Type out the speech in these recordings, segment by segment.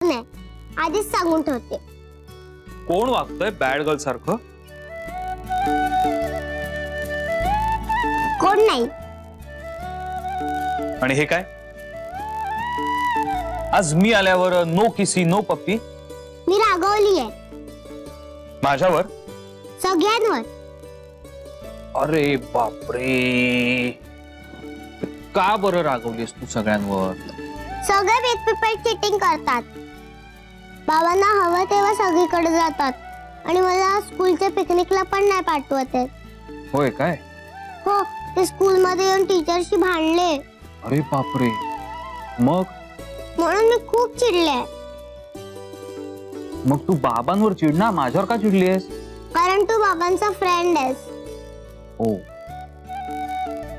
नाही, आधीच सांगून ठेवते. कोण वागतोय बॅड गर्ल सारखं? कोण नाही. आणि हे काय? आज मी आल्यावर नो किसी नो पप्पी? मी रागवली आहे माझ्यावर? सगळ्यांवर. अरे बापरे, का बरं रागवलीस तू सगळ्यांवर? सगळे वेट पेपर चिटिंग करतात. बाबांना हवं तेव्हा सगळीकडे जातात आणि मला स्कूलच्या पिकनिकला पण नाही पाठवत आहेत. होय काय? हो, ते स्कूल मध्ये येऊन टीचरशी भांडले. अरे बापरे, मग? म्हणून मी खूप चिडले. मग तू बाबांवर चिडना, माझ्यावर का चिडलीस? कारण तू बाबांचा फ्रेंड आहेस. हो,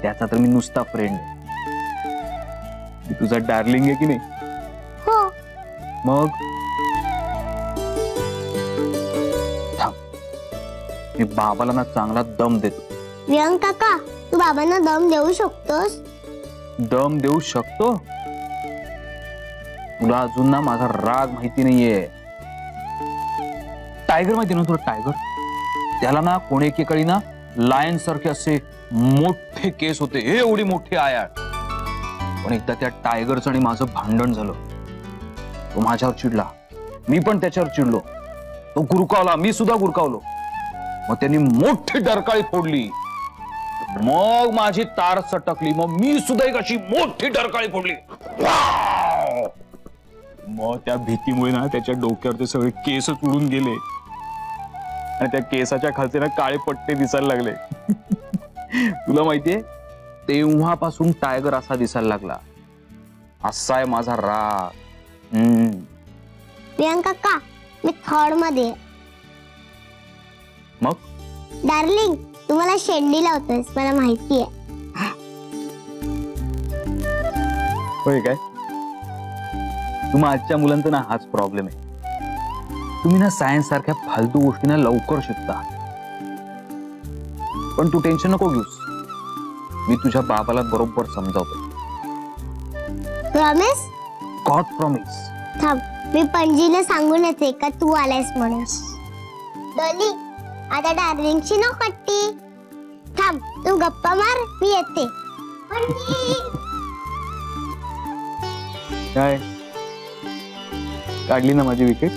त्याचा तर मी नुसता फ्रेंड आहे. मी तुझा डार्लिंग आहे की नाही? हो. मग थांब, मी बाबाला ना चांगला दम देतो. वियांक काका, तू बाबांना दम देऊ शकतोस? दम देऊ शकतो? तुला अजून ना माझा राग माहिती नाहीये. टायगर माहिती ना तुला? टायगर, त्याला ना कोणी एकेकाळी ना लायन सारखे असे मोठे केस होते, हे एवढी मोठी आयाळ. पण एकदा त्या टायगरचं आणि माझं भांडण झालं. तो माझ्यावर चिडला, मी पण त्याच्यावर चिडलो. तो गुरकावला, मी सुद्धा गुरकावलो. मग त्यांनी मोठी डरकाळी फोडली. मग माझी तार सटकली. मग मी सुद्धा एक अशी मोठी डरकाळी फोडली. मग त्या भीतीमुळे ना त्याच्या डोक्यावर सगळे केस उडून गेले आणि त्या केसाच्या खालचे ना काळे पट्टे दिसायला लागले. तुला माहितीये, तेव्हापासून टायगर असा दिसायला लागला. असा आहे माझा राग. वियांक काका, मी थर्ड मध्ये. मग डार्लिंग, तू मला शेंडी लावतोस, मला माहितीये. होय काय? तुम्हा आजच्या मुलांचा ना हाच प्रॉब्लेम आहे. तुम्ही ना सायन्स सारख्या फालतू गोष्टींना लवकर शिकता. पण तू टेन्शन नको घेऊस, मी तुझ्या बाबाला बरोबर समजावतो. प्रॉमिस? God promise. थांब, मी पणजीला सांगून येते का तू आलायस म्हणून. डॉली, आता डार्लिंगची नो कट्टी. थांब, तू गप्पा मार, मी येते. काय काढली ना माझी विकेट?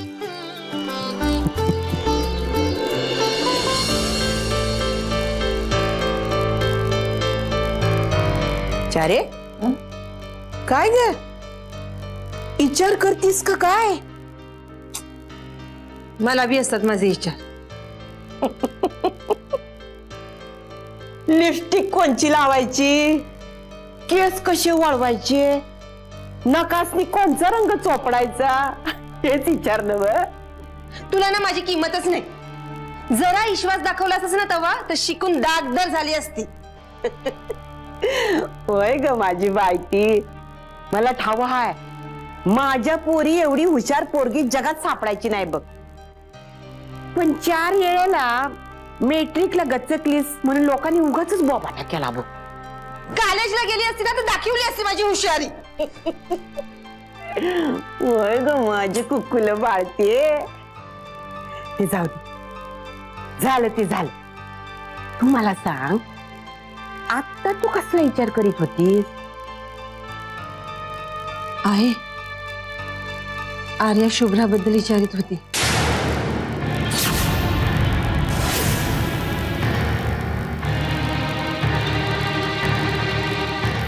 चारे काय ग, विचार करतीस का काय? मला बी असतात माझे विचार. लिपस्टिक कोणची लावायची, केस कसे वळवायचे, नकासनी कोणचा रंग चोपडायचा, हेच विचार नव. तुला ना माझी किंमतच नाही. जरा विश्वास दाखवला असस ना तेव्हा तर शिकून दागदार झाली असती. होय ग माझी बायटी, मला ठाव हाय, माझ्या पोरी एवढी हुशार पोरगी जगात सापडायची नाही बघ. पण 4 वेळेला मेट्रिकला गच्चकलीस म्हणून लोकांनी उगाच बोबाटा केला बघ. कॉलेजला गेली असती ना तर दाखवली असती माझी हुशारी. होय ग माझी कुकुल बाळते. ते जाऊ दे, झालं ते झालं. तू मला सांग, आता तू कसला विचार करीत होतीस? आहे, आर्या शुभ्राबद्दल विचारित होती.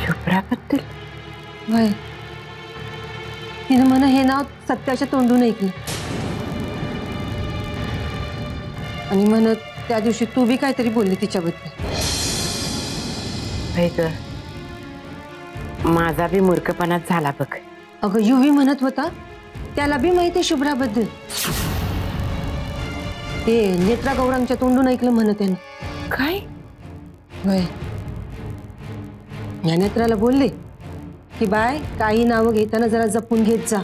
शुभ्राबद्दल? वय, तिनं म्हणा हे नाव सत्याच्या तोंडून ऐकलं आणि म्हणत त्या दिवशी तू बी काहीतरी बोलली तिच्याबद्दल. माझा बी मूर्खपणात झाला बघ. अगं युवी म्हणत होता त्याला बी माहिती शुभ्राबद्दल. ते नेत्रा गौरांच्या तोंडून ऐकलं म्हणत त्यानं. काय? वय, या नेत्राला बोलले की बाय काही नावं घेताना जरा जपून घेत जा.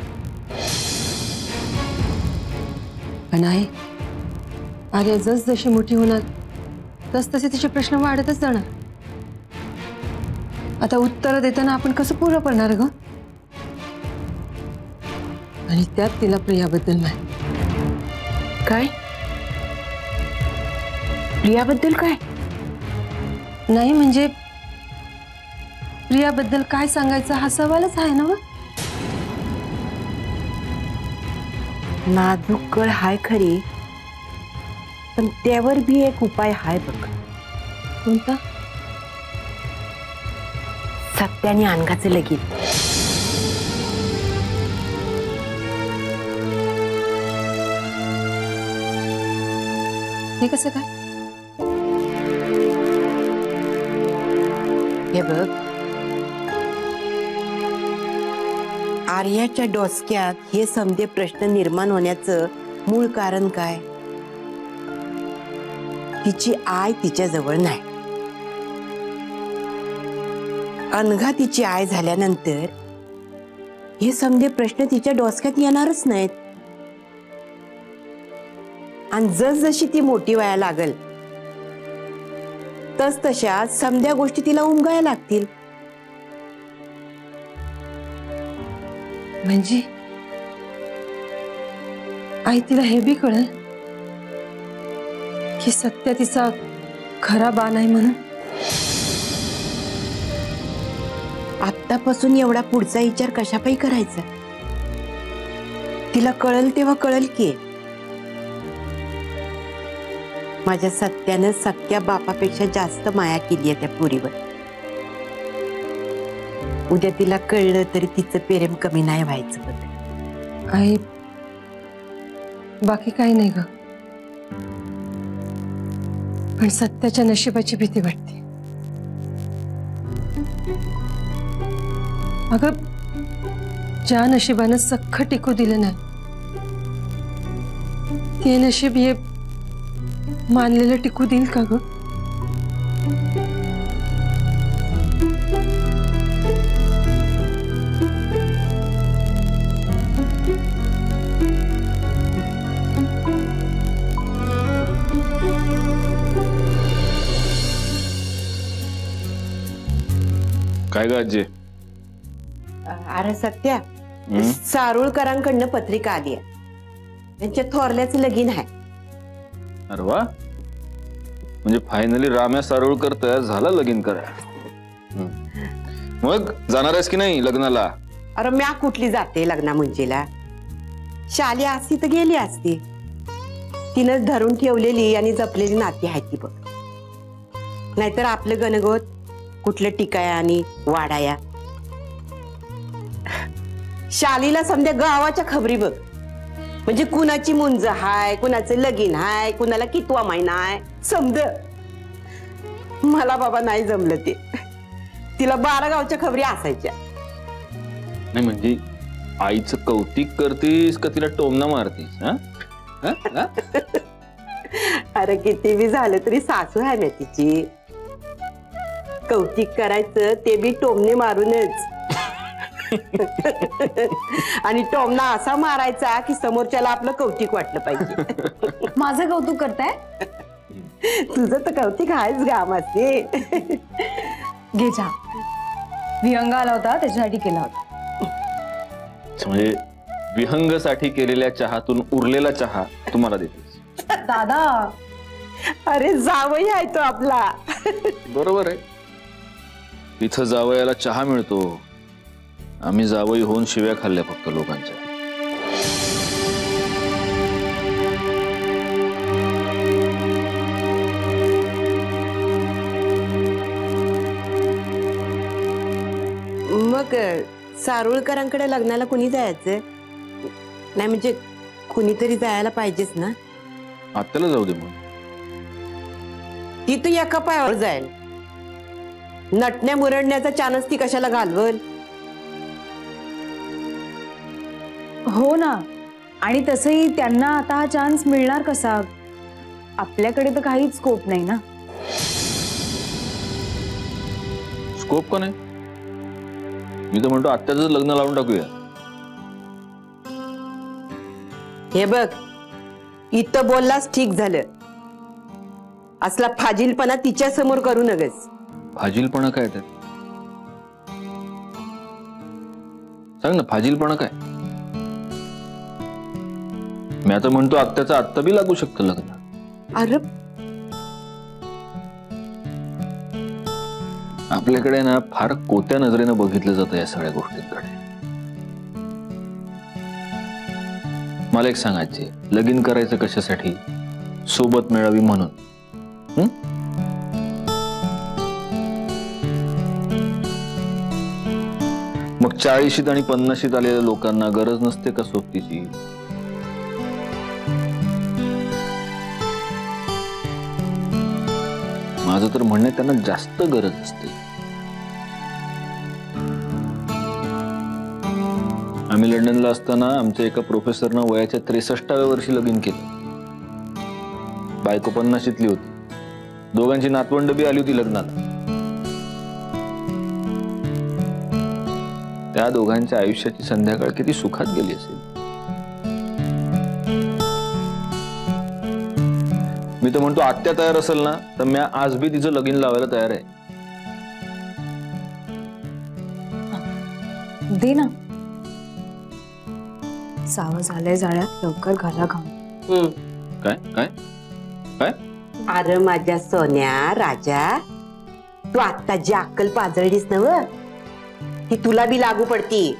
पण आहे आर्या जस जशी मोठी होणार तस तसे तिचे प्रश्न वाढतच जाणार. आता उत्तर देताना आपण कसं पूर्ण करणार ग? आणि आणि त्यात तिला प्रियाबद्दल माहिती. काय? प्रियाबद्दल काय? नाही म्हणजे प्रियाबद्दल काय सांगायचं हा सवालच आहे ना. नाजूक कळ हाय खरी, पण त्यावर भी एक उपाय हाय बघ. कोणता? सत्याने अनघाचं लगीन. हे कसं काय? हे बघ, आर्याच्या डोसक्यात हे समजे प्रश्न निर्माण होण्याचं मूळ कारण काय? तिची आई तिच्या जवळ नाही. अनघा तिची आई झाल्यानंतर हे समजे प्रश्न तिच्या डोसक्यात येणारच नाहीत. आणि जसजशी ती मोठी व्हायला लागल तस तशा समध्या गोष्टी तिला उमगायला लागतील. म्हणजे आई तिला हे बी कळेल की सत्य तिचा खरा बा नाही म्हणून. आत्तापासून एवढा पुढचा विचार कशापायी करायचा? तिला कळल तेव्हा कळल की माझ्या सत्यानं सख्या बापापेक्षा जास्त माया केली आहे त्या पोरीवर. उद्या तिला कळलं तरी तिचं प्रेम कमी नाही व्हायचं बघ. आई बाकी काही नाही ग, पण सत्याच्या नशिबाची भीती वाटते. अगं ज्या नशिबानं सख्ख टिकू दिलं नाही ते नशीब हे मानलेलं टिकू देईल का ग? काय ग आजी? अरे सत्या, सारुळकरांकडनं पत्रिका आली आहे. त्यांच्या थोरल्याचं लगीन आहे. अरे वा, म्हणजे फायनली राम्या सारोळकर तयार झाला लगीन करा. मग जाणार आहेस की नाही लग्नाला? अरे म्या कुठली जाते लग्ना मुंजीला? शाली असती तर गेली असती. तिनं धरून ठेवलेली आणि जपलेली नाती आहे ती बघ. नाहीतर आपलं गणगोत कुठलं टिकाया आणि वाडाया. शालीला समजा गावाच्या खबरी बघ. म्हणजे कुणाची मुंज हाय, कुणाचं लगीन हाय, कुणाला कितवा महिना आहे समज. मला बाबा नाही जमलं ते. तिला 12 गावच्या खबरी असायच्या. नाही म्हणजे आईचं कौतिक करतीस का तिला टोमना मारतीस? अरे किती बी झालं तरी सासू आहे ना तिची. कौतिक करायचं ते बी टोमने मारूनच. आणि टोमना असा मारायचा की समोरच्याला आपलं कौतिक वाटलं पाहिजे. माझं कौतुक करताय? तुझं तर कौतिक आहेच गामाचे. घे चहा. विहंग आला होता त्याच्यासाठी केला होता. म्हणजे विहंगसाठी केलेल्या चहातून उरलेला चहा तुम्हाला देतेस? दादा अरे जावई आहे तो आपला. बरोबर आहे. इथं जावयाला चहा मिळतो, आम्ही जावई होऊन शिव्या खाल्ल्या फक्त लोकांच्या. मग सारुळकरांकडे लग्नाला कुणी जायचं? नाही म्हणजे कुणीतरी जायला पाहिजेच ना. आत्याला जाऊ दे मग. ती तर एका पायावर जाईल. नटण्या मुरडण्याचा चानस ती कशाला घालवल? हो ना. आणि तसंही त्यांना आता हा चान्स मिळणार कसा? आपल्याकडे तर काहीच स्कोप नाही ना. स्कोप का नाही? मी तर म्हणतो आत्याचं लग्न लावून टाकूया. हे बघ, इथं बोललास ठीक झालं. असला फाजीलपणा तिच्या समोर करू नगस. फाजीलपणा काय त्यात? सांग ना, फाजीलपणा काय? मी आता म्हणतो आत्याचं आत्ता बी लागू शकतं लग्न. अरे आपल्याकडे ना फार कोत्या नजरेनं बघितलं जातं या सगळ्या गोष्टींकडे. मला एक सांगायचे, लगीन करायचं कशासाठी? सोबत मिळावी म्हणून. मग 40शीत आणि 50शीत आलेल्या लोकांना गरज नसते का सोबतीची? माझं तर म्हणणं त्यांना जास्त गरज असते. आम्ही लंडनला असताना आमच्या एका प्रोफेसरनं वयाच्या 63व्या वर्षी लगीन केलं. बायको 50शीतली होती. दोघांची नातवंड बी आली होती लग्नाला. त्या दोघांच्या आयुष्याची संध्याकाळ किती सुखात गेली असेल. मी तर म्हणतो आत्या तयार असेल ना तर मी आज बी तिचं लगीन लावायला तयार आहे. दे ना. सावं झालंय जाळ्यात, लवकर घाला घाम. काय काय काय? अरे माझ्या सोन्या राजा, तू आता जी अक्कल पाजळलीस नव ती तुला बी लागू पडती.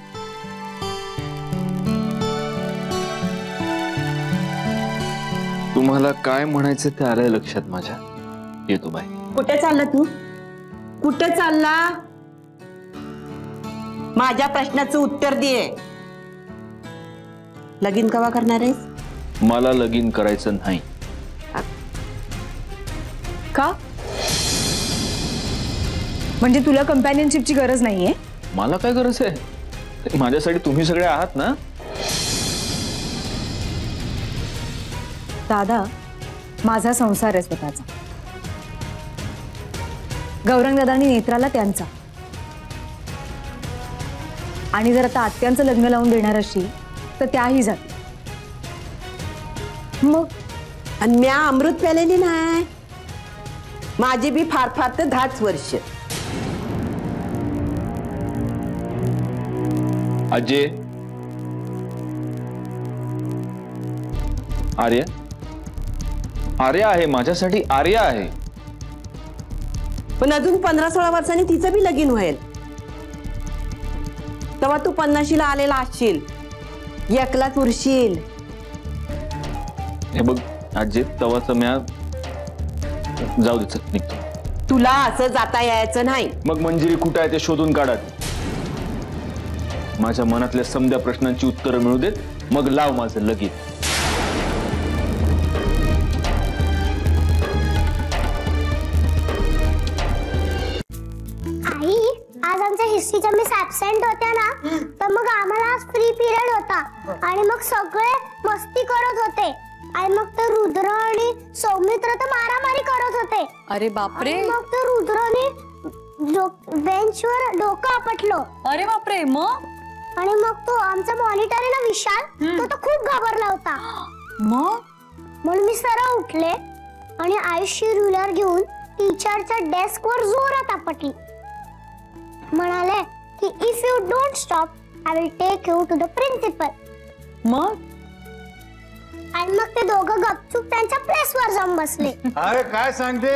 तुम्हाला काय म्हणायचं ते आलंय लक्षात माझ्या. येतो बाय. कुठे चालला तू? कुठे चालला? माझ्या प्रश्नाचं उत्तर दे. लगीन कवा करणार आहेस? मला लगीन करायचं नाही. का? म्हणजे तुला कंपॅनियनशिपची गरज नाहीये? मला काय गरज आहे? माझ्यासाठी तुम्ही सगळे आहात ना. दादा, माझा संसार आहे स्वतःचा. गौरंग दादांनी नेत्राला त्यांचा. आणि जर आता आत्यांचं लग्न लावून देणार अशी तर त्याही जाते. मग आणि म्या अमृत प्यालेली नाही. माझी बी फार फार तर 10च वर्ष. अजय, आर्या, आर्या आहे माझ्यासाठी. आर्या आहे. पण अजून 15-16 वर्षांनी तिचं बी लगीन होईल. तेव्हा तू 50शीला आलेला असशील, एकलाच उरशील. हे बघ अजय, तवाच म्या जाऊ दे, निघतो. तुला असं जाता यायचं नाही. मग मंजिरी कुठं आहे ते शोधून काढा. माझ्या मनातल्या समध्या प्रश्नांची उत्तरं मिळू देत, मग लाव माझं लगीन. आई, आज आमच्या हिस्ट्रीच्या मिस ऍबसेंट होत्या ना, तर मग आम्हाला आज फ्री पिरियड होता आणि मग सगळे मस्ती करत होते. आणि मग तर रुद्र आणि सौमित्र तर मारामारी करत होते. अरे बापरे. मग तर रुद्राने बेंचवर डोकं आपटलं. अरे बापरे. मग? आणि मग तो आमचा मॉनिटर आहे ना विशाल, तो तर खूप घाबरला होता. मग म्हणून मी सरळ उठले आणि आयुष्य रुलर घेऊन टीचरच्या डेस्कवर जोरात आपटली. म्हणाले की if you don't stop I will take you to the principal. मग? आणि मग ते दोघं गपचूप त्यांच्या प्लेसवर जाऊन बसले. अरे काय सांगते.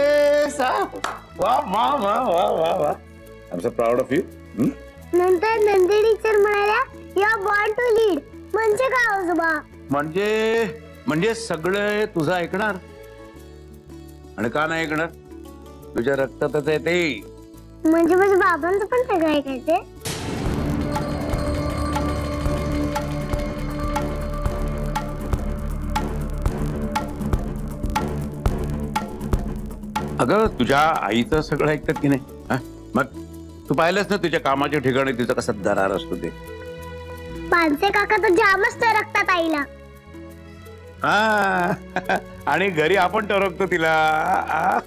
वा वा वा वा वा वा. I am so proud of you. नंतर नंदी टीचर म्हणाल्या you are born to lead. म्हणजे काय आजोबा? म्हणजे सगळं तुझं ऐकणार. आणि का नाही ऐकणार? तुझ्या रक्तातच आहे ते. म्हणजे माझ्या बाबांचं पण सगळं ऐकायचे. अगं तुझ्या आईचं सगळं ऐकतात की नाही? हा? मग तू पाहिलंस ना तुझ्या कामाच्या ठिकाणी तिचा कसा दरार असतो ते. पानसे काका तर जामच टरकतात आईला. हा. आणि घरी आपण टरकतो तिला.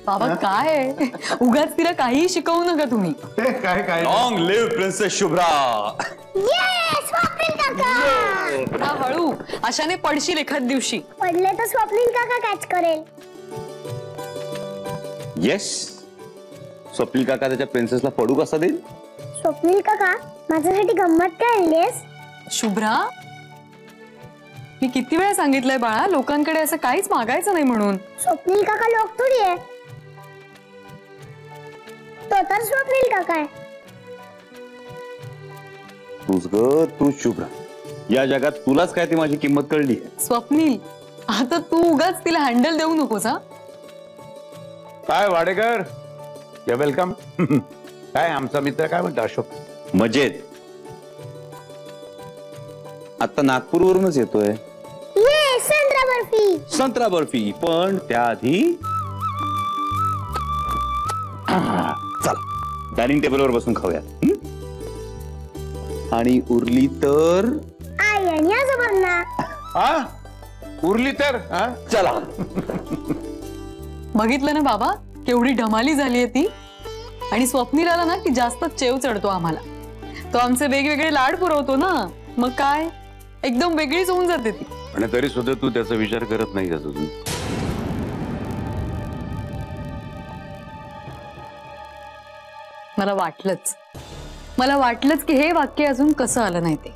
बाबा काय उगाच तिला काही शिकवू नका तुम्ही. काय काय. Long live princess Shubhra. Yes Swapnil काका. हळू, अशाने पडशील एखाद दिवशी. पडले तर स्वप्नील काका कॅच करेल. येस. स्वप्नील काका त्याच्या प्रिन्सेसला पडू कसा देईल? स्वप्नील काका, माझ्यासाठी गंमत काय आणलीस? शुभ्रा, मी किती वेळा सांगितलंय बाळा, लोकांकडे असं काहीच मागायचं नाही म्हणून. स्वप्नील काका लोक थोडी आहे, तो तर स्वप्नील काका आहे. तू शुभ्रा, या जगात तुलाच काय ती माझी किंमत कळली. स्वप्नील, आता तू उगाच तिला हँडल देऊ नकोस हा. काय वाडेकर, या वेलकम. काय आमचा मित्र काय म्हणतो अशोक? मजेत. आता नागपूरवरूनच येतोय. ये संत्रा बर्फी. संत्रा बर्फी, पण त्याआधी चला डायनिंग टेबलवर बसून खाऊया. आणि उरली तर आई आणि आजोबांना. हा उरली तर हा चला. बघितलं ना बाबा, केवढी ढमाली झालीये ती. आणि स्वप्नील आला ना की जास्त चेव चढतो आम्हाला. तो आमचे वेगवेगळे लाड पुरवतो ना, मग काय एकदम वेगळीच होऊन जाते ती. आणि तरी सुद्धा तू त्याचा विचार करत नाही अजून. मला वाटलंच की हे वाक्य अजून कसं आलं नाही ते.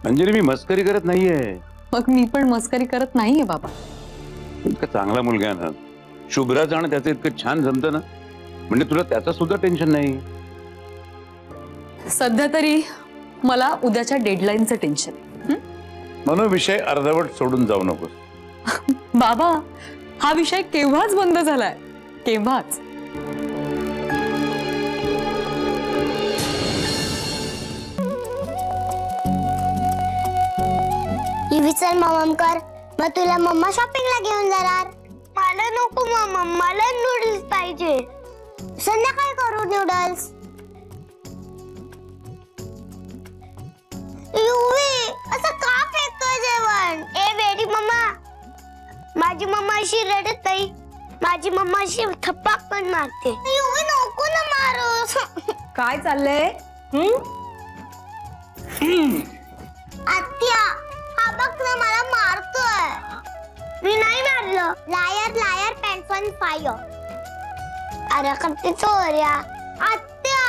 अंजली, मी मस्करी करत नाहीये. मग मी पण मस्करी करत नाहीये बाबा. इतका चांगला मुलगा आहे ना, शुभ्रा जाणं त्याचं इतकं छान जमतं ना, म्हणजे तुला त्याचं सुद्धा टेन्शन नाही. सध्या तरी मला उद्याच्या डेडलाईनचं टेन्शन. म्हणून विषय अर्धवट सोडून जाऊ नकोस. बाबा, हा विषय केव्हाच बंद झालाय, केव्हाच. चल मम्मकर, मग तुला मम्मा शॉपिंगला घेऊन जाणार. मला नको मम्मा, मला नूडल्स पाहिजे. संध्याकाळी करू नूडल्स. युवी, असं का फेकतोय जेवण? ए बेडी मम्मा, माझी मम्मा अशी रडत नाही. माझी मम्मा अशी थप्पाक पण मारते. युवी नको ना मारूस. काय चाललंय? आत्या, हा बघ ना मला मारतोय. मी नाही मारलं. लायर लायर पॅन्ट ऑन फायर. अरे करते चोऱ्या. आत्या,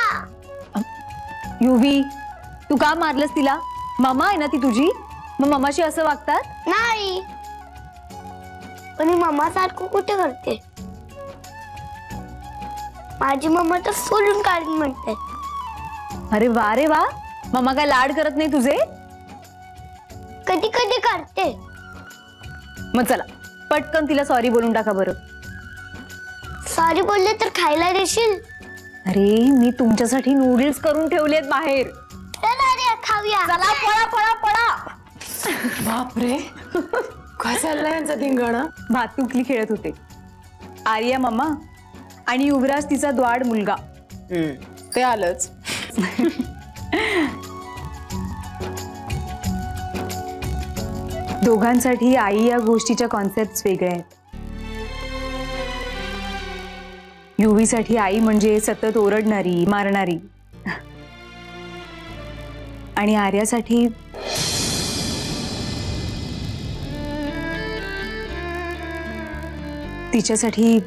युवी, तू का मारलंस तिला? मामा आहे ना ती तुझी, मग मामाशी असं वागतात? नाही, पण मी मम्मा सारखं कुठे करते. माझी मम्मा तर सोलून काढून म्हणते. अरे वा, मामा काय लाड करत नाही तुझे? कधी कधी करते. मग चला पटकन तिला सॉरी बोलून टाका बरं. सॉरी बोलले तर खायला देशील? अरे मी तुमच्यासाठी नूडल्स करून ठेवलेत बाहेर. चला रे खाऊया. चला पळा. बापरे, काय चाललंय यांचा धिंगाणा? भातुकली खेळत होते आर्या मामा आणि युवराज तिचा द्वाड मुलगा. ते आलंच. दोघांसाठी आई या गोष्टीच्या कॉन्सेप्ट वेगळ्या आहेत. युवीसाठी आई म्हणजे सतत ओरडणारी, मारणारी. आणि आर्यासाठी तिच्यासाठी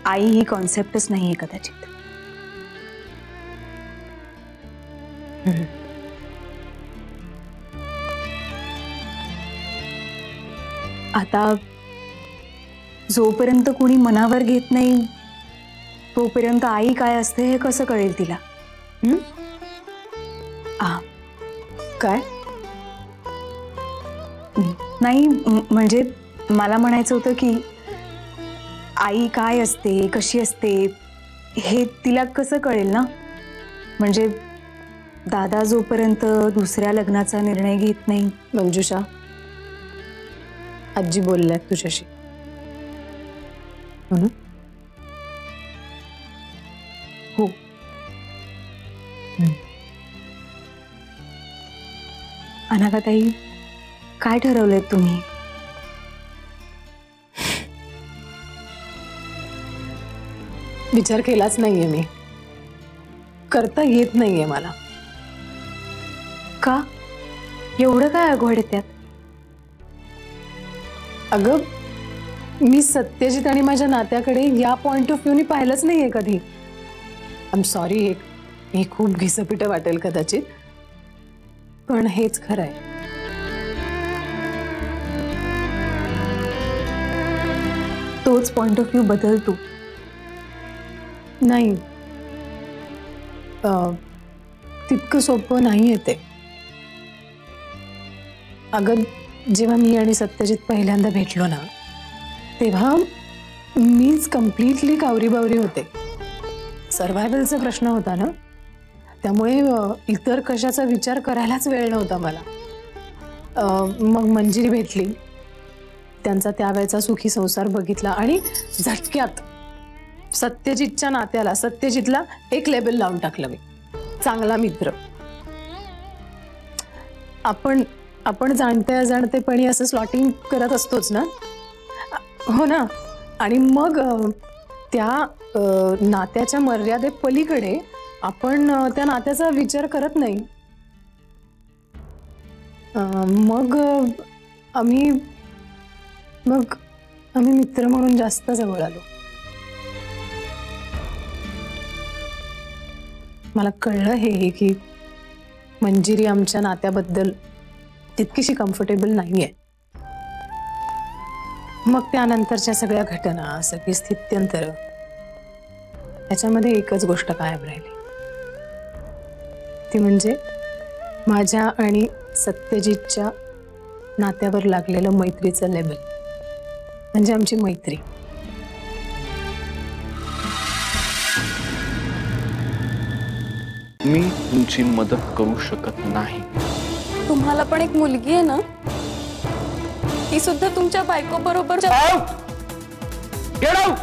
आई ही कॉन्सेप्टच नाहीये कदाचित. आता जोपर्यंत कोणी मनावर घेत नाही तोपर्यंत आई काय असते हे कसं कळेल तिला? काय नाही, म्हणजे मला म्हणायचं होतं की आई काय असते, कशी असते हे तिला कसं कळेल ना. म्हणजे दादा जोपर्यंत दुसऱ्या लग्नाचा निर्णय घेत नाही. मंजुषा, आजी बोलल्यात तुझ्याशी. हो, अनाघाताई, काय ठरवलंय तुम्ही? विचार केलाच नाहीये मी. करता येत नाहीये मला. का? एवढं काय अवघड आहे त्यात? अगं, मी सत्यजित आणि माझ्या नात्याकडे या पॉइंट ऑफ व्ह्यूनी पाहिलंच नाहीये कधी. आय एम सॉरी, हे खूप घिसपिटं वाटेल कदाचित, पण हेच खरं आहे. पॉइंट ऑफ व्ह्यू बदल तू. नाही, तितकं सोपं नाही आहे ते. अगं, जेव्हा मी आणि सत्यजित पहिल्यांदा भेटलो ना, तेव्हा मीच कम्प्लिटली कावरीबावरी होते. सर्व्हायव्हलचा प्रश्न होता ना, त्यामुळे इतर कशाचा विचार करायलाच वेळ नव्हता मला. मग मंजिरी भेटली, त्यांचा त्यावेळेचा सुखी संसार बघितला आणि झटक्यात सत्यजितच्या नात्याला, सत्यजितला एक लेबल लावून टाकलं मी, चांगला मित्र. आपण जाणते अजाणतेपणी असं स्लॉटिंग करत असतोच ना. हो ना. आणि मग त्या नात्याच्या मर्यादे पलीकडे आपण त्या नात्याचा विचार करत नाही. मग आम्ही मित्र म्हणून जास्त जवळ आलो. मला कळलं हे की मंजिरी आमच्या नात्याबद्दल तितकीशी कम्फर्टेबल नाहीये. मग त्यानंतरच्या सगळ्या घटना, सगळी स्थित्यंतर, त्याच्यामध्ये एकच गोष्ट कायम राहिली, ती म्हणजे माझ्या आणि सत्यजितच्या नात्यावर लागलेलं मैत्रीचं लेबल, म्हणजे आमची मैत्री. मी तुमची मदत करू शकत नाही. तुम्हाला पण एक मुलगी आहे ना, ती सुद्धा तुमच्या बायको बरोबर. Get out.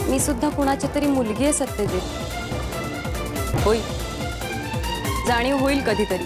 मी सुद्धा कुणाची तरी मुलगी आहे सत्यजित. होईल, जाणीव होईल कधीतरी.